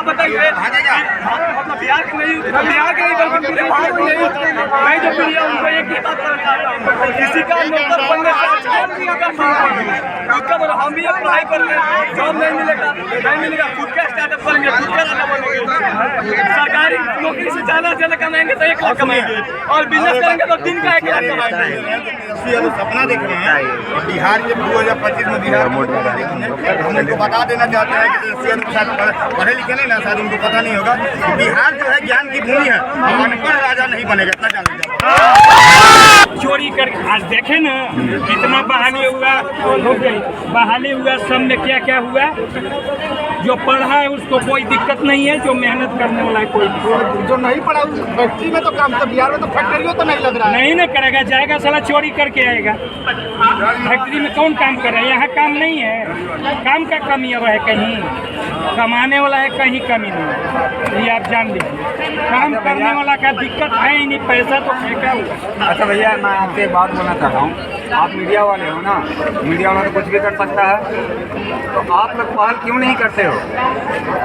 बताइए मतलब बिहार के नहीं बल्कि पूरे भारत में नहीं। मैं जो पीढ़ी उनको एक ही बात करना चाहता हूँ, किसी का नौकर बनने से हम भी पढ़ाई कर रहे हैं, जॉब नहीं मिलेगा, खुद का स्टार्टअप करेंगे, खुद का राजा बनेंगे। सरकारी नौकरी से ज्यादा कमाएंगे तो 1 लाख कमाएंगे और बिजनेस करेंगे तो दिन का 1 लाख कमाएंगे। सपना देख रहे हैं बिहार के 2025 में बिहार हम उनको बता देना चाहते हैं कि पढ़े लिखे नहीं ना, शायद उनको पता नहीं होगा। बिहार जो है ज्ञान की भूमि है, अनपढ़ राजा नहीं बनेगा, इतना जान लीजिए। चोरी कर आज देखे ना कितना बहाली हुआ, बहाली हुआ, सब में क्या क्या हुआ। जो पढ़ा है उसको कोई दिक्कत नहीं है, जो मेहनत करने वाला है कोई जो नहीं पढ़ा फैक्ट्री में तो काम, तो बिहार में तो फैक्ट्रियों तो नहीं लग रहा है। नहीं ना करेगा, जाएगा साला चोरी करके आएगा। फैक्ट्री में कौन काम कर रहा है? यहाँ काम नहीं है, काम का कमी अब है कहीं, कमाने वाला है कहीं कमी नहीं, ये आप जान लीजिए। काम करने वाला का दिक्कत है ही नहीं, पैसा तो फेंका हुआ। अच्छा भैया, मैं आपसे एक बात बोलना चाहता हूँ, आप मीडिया वाले हो ना, मीडिया वाला तो कुछ भी कर सकता है, तो आप लोग पहल क्यों नहीं करते हो?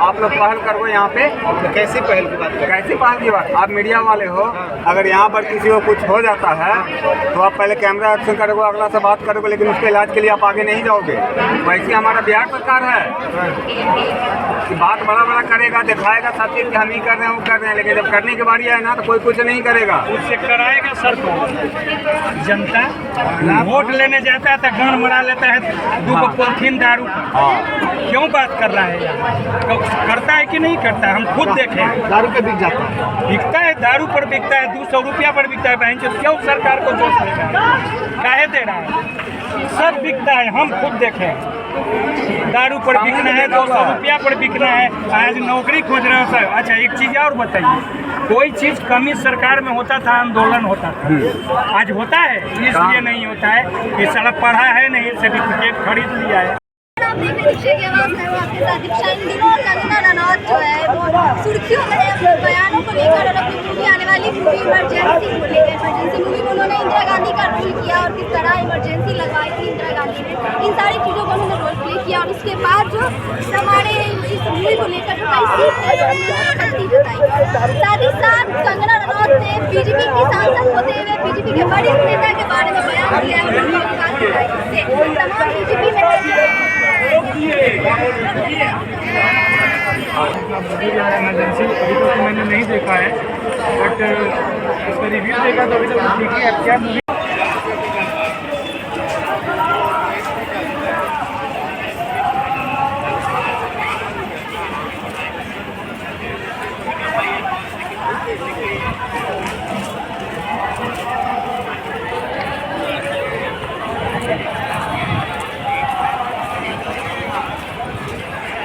आप लोग पहल करो यहाँ पे। तो कैसी पहल की बात? कैसी पहल की बात? आप मीडिया वाले हो, अगर यहाँ पर किसी को कुछ हो जाता है तो आप पहले कैमरा एक्शन करोगे, अगला से बात करोगे, लेकिन उसके इलाज के लिए आप आगे नहीं जाओगे। वैसे हमारा बिहार सरकार है कि बात बड़ा बड़ा करेगा, दिखाएगा सब चीज़ कि हम ही कर रहे हैं, वो कर रहे हैं, लेकिन जब करने की बारी आए ना तो कोई कुछ नहीं करेगा। उससे कराएगा सर को जनता। वोट लेने जाता है तो गान मरा लेता है 2 पॉलिथीन दारू। क्यों बात कर रहा है यार? करता है कि नहीं करता है? हम खुद देखें, दारू पे बिक जाता है, बिकता है, दारू पर बिकता है, 200 रुपया पर बिकता है। बहन चोद क्यों सरकार को दोष देगा? काहे दे रहा है? सब बिकता है, हम खुद देखें। दारू पर बिकना है, 200 रुपया पर बिकना है। आज नौकरी खोज रहे हो सर। अच्छा एक चीज़ और बताइए, कोई चीज़ कमी सरकार में होता था, आंदोलन होता था, आज होता है? इसलिए नहीं होता है कि साला पढ़ा है नहीं, सर्टिफिकेट खरीद लिया है। दीक्षा की आवाज़ है वो आपके साथ। दीक्षा इन दिनों कंगना रनौत जो है वो सुर्खियों में अपने बयानों को लेकर और अपनी मूवी आने वाली मूवी इमरजेंसी को लेकर, इमरजेंसी मूवी में उन्होंने इंदिरा गांधी का रोल किया और किस तरह इमरजेंसी लगवाई थी इंदिरा गांधी ने, इन सारी चीज़ों को उन्होंने रोल प्ले किया। और उसके बाद जो हमारे इस मूवी को लेकर जो कई सीख है शक्ति जताई। साथ ही साथ कंगना रनौत ने बीजेपी की सांसद होते हुए बीजेपी के वरिष्ठ नेता के बारे में बयान दिया है। तमाम बीजेपी में इमरजेंसी अभी तक मैंने नहीं देखा है, बट इसका रिव्यू देखा तो अभी तक ठीक है। क्या मूवी